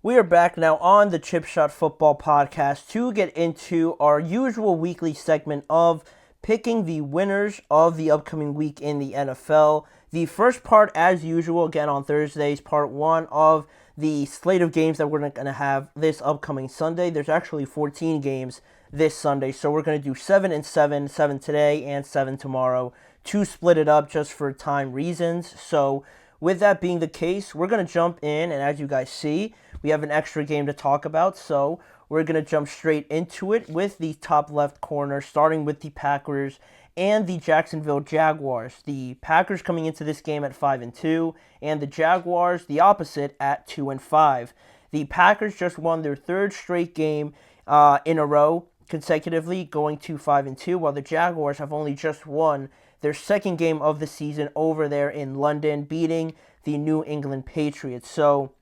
We are back now on the Chip Shot Football Podcast to get into our usual weekly segment of picking the winners of the upcoming week in the NFL. The first part, as usual, again on Thursdays, part one of the slate of games that we're going to have this upcoming Sunday. There's actually 14 games this Sunday, so we're going to do 7 and 7, 7 today and 7 tomorrow to split it up just for time reasons. So with that being the case, we're going to jump in, and as you guys see, we have an extra game to talk about, so we're going to jump straight into it with the top left corner, starting with the Packers and the Jacksonville Jaguars. The Packers coming into this game at 5-2, and the Jaguars the opposite at 2-5. The Packers just won their third straight game in a row consecutively, going to 5-2, while the Jaguars have only just won their second game of the season over there in London, beating the New England Patriots. So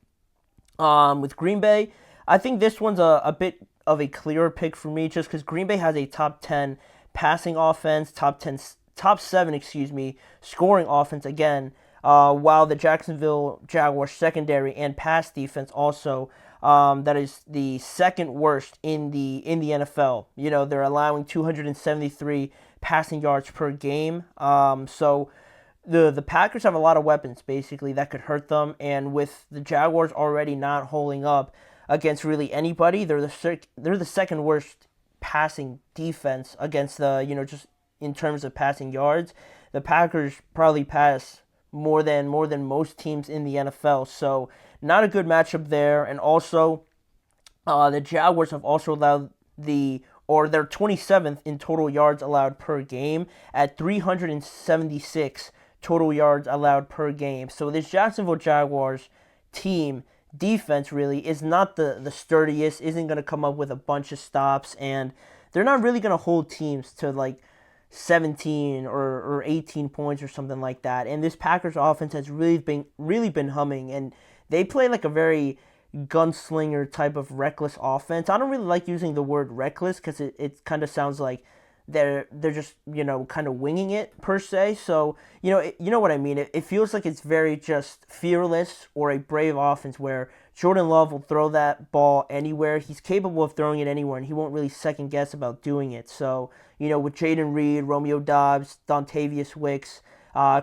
with Green Bay, I think this one's a bit of a clearer pick for me, just because Green Bay has a top 10 passing offense, top 7, scoring offense again, while the Jacksonville Jaguars secondary and pass defense also, that is the second worst in the NFL. You know, they're allowing 273 passing yards per game. So the Packers have a lot of weapons, basically, that could hurt them. And with the Jaguars already not holding up against really anybody, they're the second worst passing defense against just in terms of passing yards. The Packers probably pass more than most teams in the NFL. So not a good matchup there. And also, the Jaguars have also allowed they're 27th in total yards allowed per game at 376 total yards allowed per game. So this Jacksonville Jaguars team defense really is not the sturdiest, isn't going to come up with a bunch of stops, and they're not really going to hold teams to like 17 or 18 points or something like that. And this Packers offense has really been humming, and they play like a very gunslinger type of reckless offense. I don't really like using the word reckless because it kind of sounds like they're just kind of winging it per se. So you know what I mean. It feels like it's very just fearless or a brave offense where Jordan Love will throw that ball anywhere. He's capable of throwing it anywhere, and he won't really second guess about doing it. So with Jaden Reed, Romeo Doubs, Dontavius Wicks,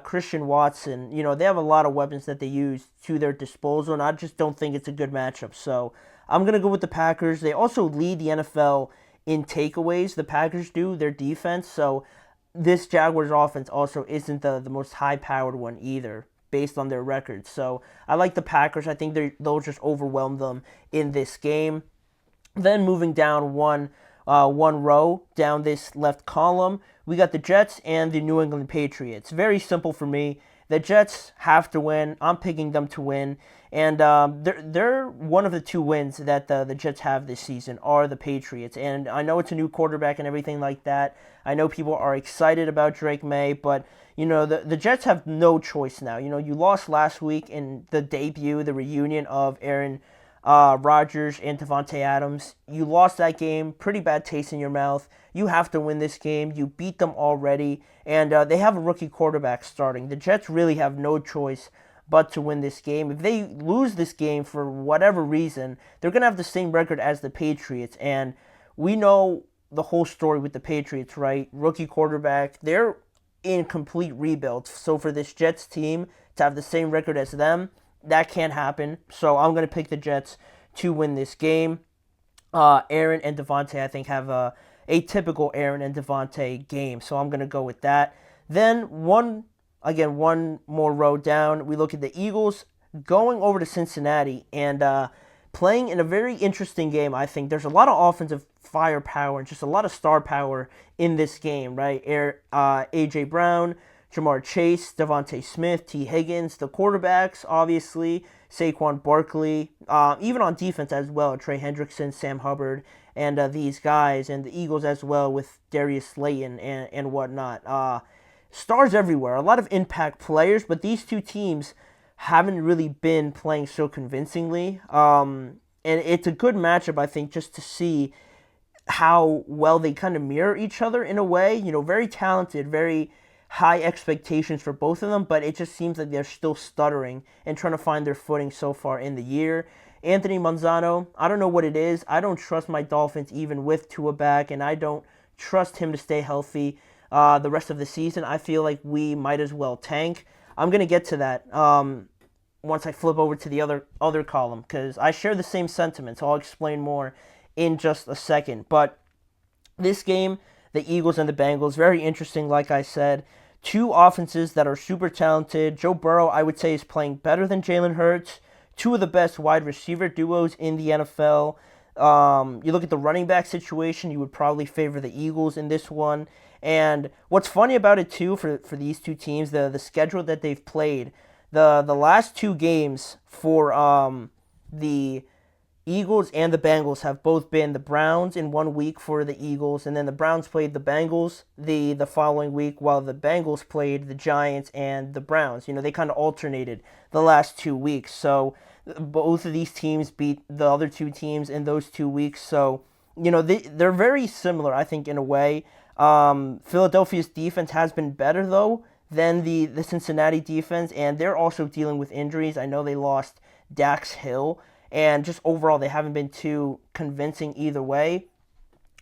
Christian Watson, they have a lot of weapons that they use to their disposal, and I just don't think it's a good matchup. So I'm going to go with the Packers. They also lead the NFL in takeaways. The Packers do, their defense. So this Jaguars offense also isn't the most high-powered one either, based on their record. So I like the Packers. I think they'll just overwhelm them in this game. Then moving down one row down this left column, we got the Jets and the New England Patriots. Very simple for me. The Jets have to win. I'm picking them to win. And they're one of the two wins that the Jets have this season are the Patriots. And I know it's a new quarterback and everything like that. I know people are excited about Drake May, but the Jets have no choice now. You lost last week in the debut, the reunion of Aaron Rodgers and Devontae Adams. You lost that game. Pretty bad taste in your mouth. You have to win this game. You beat them already. And they have a rookie quarterback starting. The Jets really have no choice but to win this game. If they lose this game for whatever reason, they're going to have the same record as the Patriots. And we know the whole story with the Patriots, right? Rookie quarterback. They're in complete rebuild. So for this Jets team to have the same record as them, that can't happen. So I'm going to pick the Jets to win this game. Aaron and Devontae, I think, have a typical Aaron and Devontae game. So I'm going to go with that. Then one more row down, we look at the Eagles going over to Cincinnati and playing in a very interesting game. I think there's a lot of offensive firepower and just a lot of star power in this game, right? A.J. Brown, Jamar Chase, Devontae Smith, T. Higgins, the quarterbacks, obviously, Saquon Barkley, even on defense as well, Trey Hendrickson, Sam Hubbard, and these guys, and the Eagles as well with Darius Slayton and whatnot. Stars everywhere, a lot of impact players, but these two teams haven't really been playing so convincingly. And it's a good matchup, I think, just to see how well they kind of mirror each other in a way. Very talented, very high expectations for both of them, but it just seems like they're still stuttering and trying to find their footing so far in the year. Anthony Manzano, I don't know what it is. I don't trust my Dolphins even with Tua back, and I don't trust him to stay healthy the rest of the season. I feel like we might as well tank. I'm going to get to that once I flip over to the other column, because I share the same sentiments. I'll explain more in just a second. But this game, the Eagles and the Bengals, very interesting, like I said. Two offenses that are super talented. Joe Burrow, I would say, is playing better than Jalen Hurts. Two of the best wide receiver duos in the NFL. You look at the running back situation, you would probably favor the Eagles in this one. And what's funny about it, too, for these two teams, the schedule that they've played, the last two games for the Eagles and the Bengals have both been the Browns in 1 week for the Eagles, and then the Browns played the Bengals the following week, while the Bengals played the Giants and the Browns. They kind of alternated the last 2 weeks. So both of these teams beat the other two teams in those 2 weeks. So, they're very similar, I think, in a way. Philadelphia's defense has been better, though, than the Cincinnati defense, and they're also dealing with injuries. I know they lost Dax Hill, and just overall, they haven't been too convincing either way.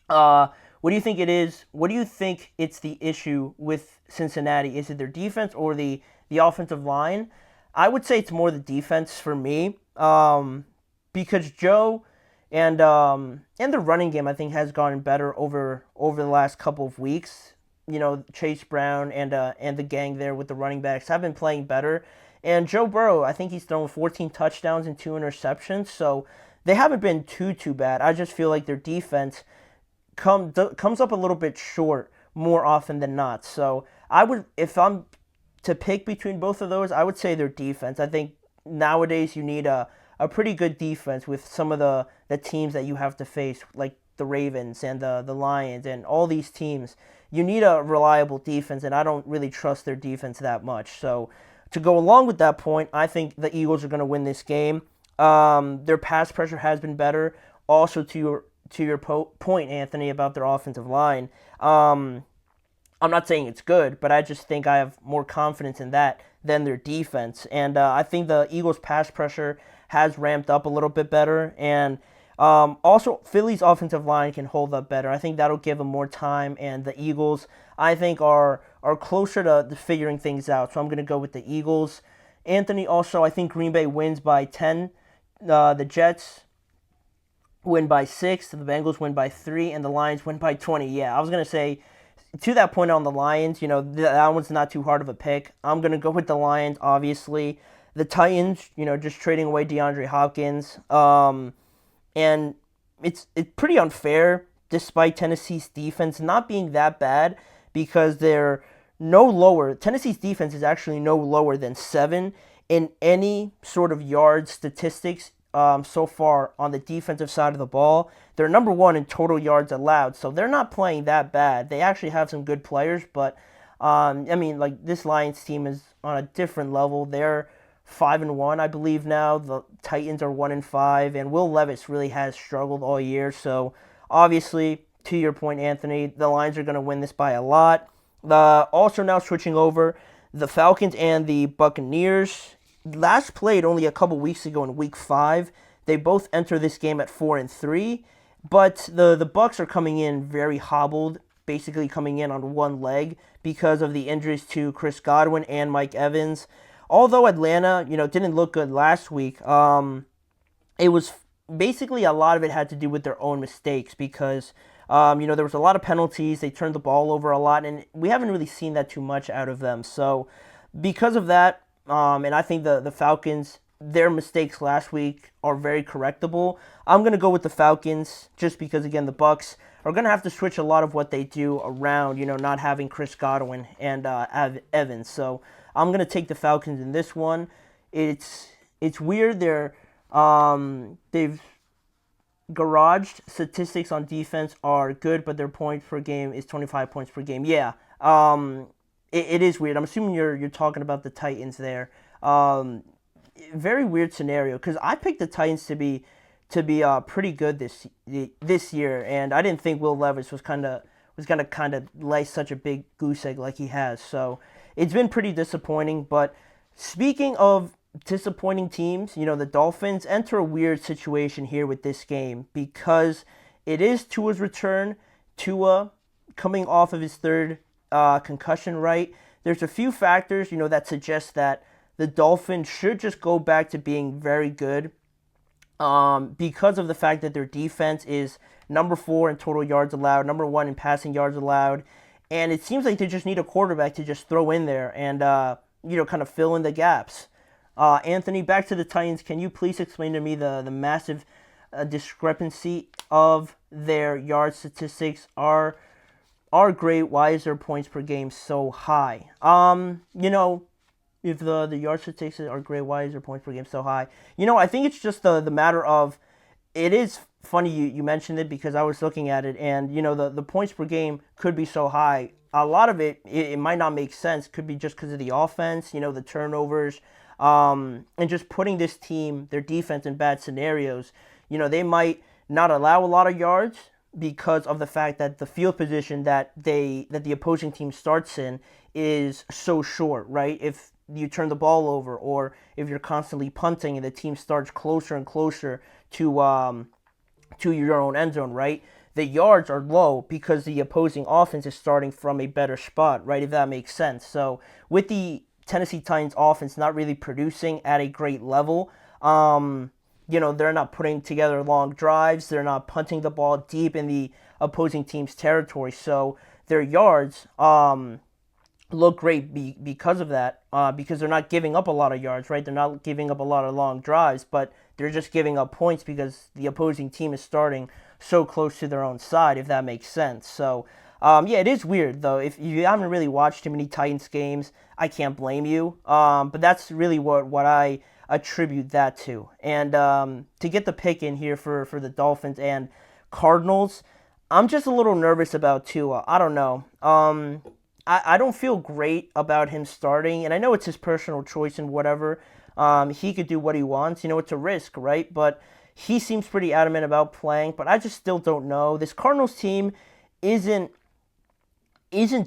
What do you think it is? What do you think it's the issue with Cincinnati? Is it their defense or the offensive line? I would say it's more the defense for me, because Joe and the running game, I think, has gotten better over the last couple of weeks. Chase Brown and the gang there with the running backs have been playing better. And Joe Burrow, I think he's thrown 14 touchdowns and 2 interceptions, so they haven't been too bad. I just feel like their defense comes up a little bit short more often than not. So if I'm to pick between both of those, I would say their defense. I think nowadays you need a pretty good defense with some of the teams that you have to face, like the Ravens and the Lions and all these teams. You need a reliable defense, and I don't really trust their defense that much. So to go along with that point, I think the Eagles are going to win this game. Their pass pressure has been better. Also, to your point, Anthony, about their offensive line, I'm not saying it's good, but I just think I have more confidence in that than their defense. And I think the Eagles' pass pressure has ramped up a little bit better. And also, Philly's offensive line can hold up better. I think that'll give them more time. And the Eagles, I think, are closer to figuring things out. So I'm going to go with the Eagles. Anthony, also, I think Green Bay wins by 10. The Jets win by 6. The Bengals win by 3. And the Lions win by 20. Yeah, I was going to say, to that point on the Lions, that one's not too hard of a pick. I'm going to go with the Lions, obviously. The Titans, just trading away DeAndre Hopkins. And it's pretty unfair, despite Tennessee's defense not being that bad, because they're no lower. Tennessee's defense is actually no lower than 7 in any sort of yard statistics so far on the defensive side of the ball. They're number 1 in total yards allowed, so they're not playing that bad. They actually have some good players, but this Lions team is on a different level. They're 5-1, I believe now. The Titans are 1-5, and Will Levis really has struggled all year. So obviously, to your point, Anthony, the Lions are going to win this by a lot. Also now switching over, the Falcons and the Buccaneers. Last played only a couple weeks ago in Week 5. They both enter this game at 4-3, but the Bucs are coming in very hobbled, basically coming in on one leg because of the injuries to Chris Godwin and Mike Evans. Although Atlanta, didn't look good last week, it was basically a lot of it had to do with their own mistakes because, there was a lot of penalties. They turned the ball over a lot, and we haven't really seen that too much out of them. So because of that, and I think the Falcons, their mistakes last week are very correctable. I'm going to go with the Falcons just because, again, the Bucs are going to have to switch a lot of what they do around, not having Chris Godwin and Evans. So I'm going to take the Falcons in this one. It's weird. They've garaged statistics on defense are good, but their points per game is 25 points per game. Yeah, it is weird. I'm assuming you're talking about the Titans there. Very weird scenario because I picked the Titans to be pretty good this year, and I didn't think Will Levis was gonna lay such a big goose egg like he has. So it's been pretty disappointing. But speaking of disappointing teams, the Dolphins enter a weird situation here with this game because it is Tua's return. Tua coming off of his third concussion, right? There's a few factors, that suggest that the Dolphins should just go back to being very good because of the fact that their defense is number 4 in total yards allowed, number 1 in passing yards allowed, and it seems like they just need a quarterback to just throw in there and, kind of fill in the gaps. Anthony, back to the Titans. Can you please explain to me the massive discrepancy of their yard statistics? Are great. Why is their points per game so high? If the yard statistics are great, why is their points per game so high? I think it's just the matter of, it is funny you mentioned it because I was looking at it, and the points per game could be so high. A lot of it might not make sense. Could be just because of the offense, the turnovers, and just putting this team, their defense, in bad scenarios. They might not allow a lot of yards because of the fact that the field position that the opposing team starts in is so short, right? If you turn the ball over, or if you're constantly punting and the team starts closer and closer to your own end zone, right? The yards are low because the opposing offense is starting from a better spot, right? If that makes sense. So with the Tennessee Titans offense not really producing at a great level, they're not putting together long drives. They're not punting the ball deep in the opposing team's territory. So their yards look great because of that, because they're not giving up a lot of yards, right? They're not giving up a lot of long drives, but they're just giving up points because the opposing team is starting so close to their own side, if that makes sense. So, it is weird, though. If you haven't really watched too many Titans games, I can't blame you. But that's really what I attribute that to. And to get the pick in here for the Dolphins and Cardinals, I'm just a little nervous about Tua. I don't know. I don't feel great about him starting, and I know it's his personal choice and whatever. He could do what he wants. It's a risk, right? But he seems pretty adamant about playing, but I just still don't know. This Cardinals team isn't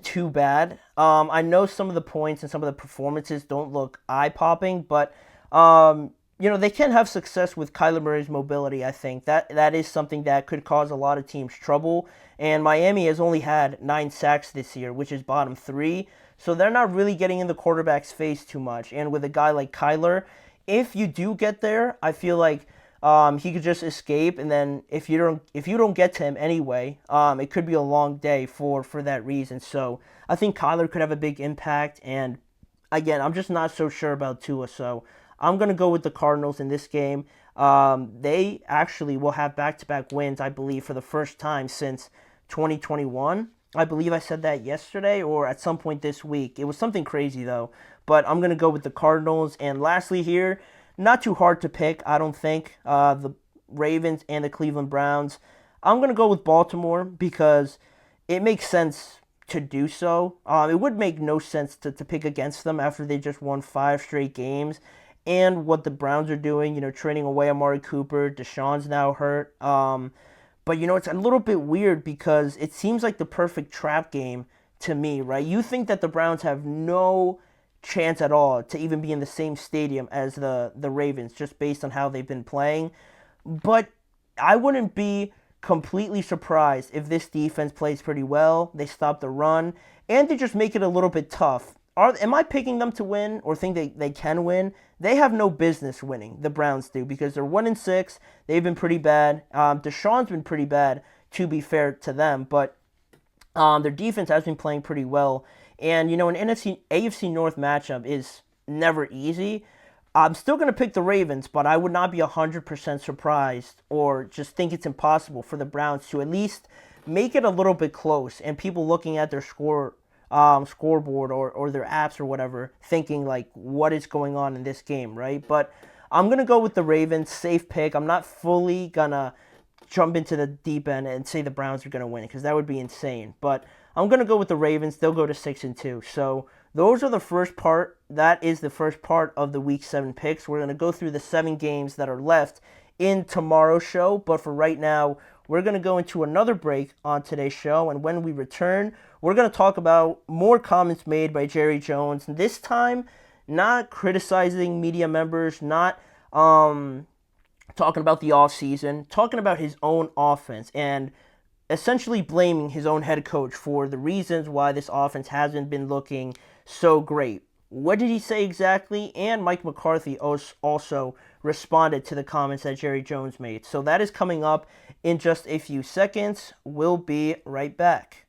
too bad. I know some of the points and some of the performances don't look eye-popping, but they can have success with Kyler Murray's mobility. I think that is something that could cause a lot of teams trouble. And Miami has only had 9 sacks this year, which is bottom 3. So they're not really getting in the quarterback's face too much. And with a guy like Kyler, if you do get there, I feel like he could just escape. And then if you don't get to him anyway, it could be a long day for that reason. So I think Kyler could have a big impact. And again, I'm just not so sure about Tua. So I'm going to go with the Cardinals in this game. They actually will have back-to-back wins, I believe, for the first time since 2021. I believe I said that yesterday or at some point this week. It was something crazy, though. But I'm going to go with the Cardinals. And lastly here, not too hard to pick, I don't think, the Ravens and the Cleveland Browns. I'm going to go with Baltimore because it makes sense to do so. It would make no sense to pick against them after they just won 5 straight games. And what the Browns are doing, trading away Amari Cooper. Deshaun's now hurt. But, it's a little bit weird because it seems like the perfect trap game to me, right? You think that the Browns have no chance at all to even be in the same stadium as the Ravens, just based on how they've been playing. But I wouldn't be completely surprised if this defense plays pretty well, they stop the run, and they just make it a little bit tough. Am I picking them to win or think they can win? They have no business winning, the Browns do, because they're 1-6. They've been pretty bad. Deshaun's been pretty bad, to be fair to them, but their defense has been playing pretty well. And, an AFC North matchup is never easy. I'm still going to pick the Ravens, but I would not be 100% surprised or just think it's impossible for the Browns to at least make it a little bit close, and people looking at their scoreboard or their apps or whatever, thinking like, what is going on in this game, right? But I'm going to go with the Ravens, safe pick. I'm not fully going to jump into the deep end and say the Browns are going to win, because that would be insane. But I'm going to go with the Ravens. They'll go to 6-2. So those are the first part. That is the first part of the Week 7 picks. We're going to go through the 7 games that are left in tomorrow's show. But for right now, we're going to go into another break on today's show. And when we return, we're going to talk about more comments made by Jerry Jones. And this time, not criticizing media members, not talking about the offseason, talking about his own offense, and essentially blaming his own head coach for the reasons why this offense hasn't been looking so great. What did he say exactly? And Mike McCarthy also responded to the comments that Jerry Jones made. So that is coming up in just a few seconds. We'll be right back.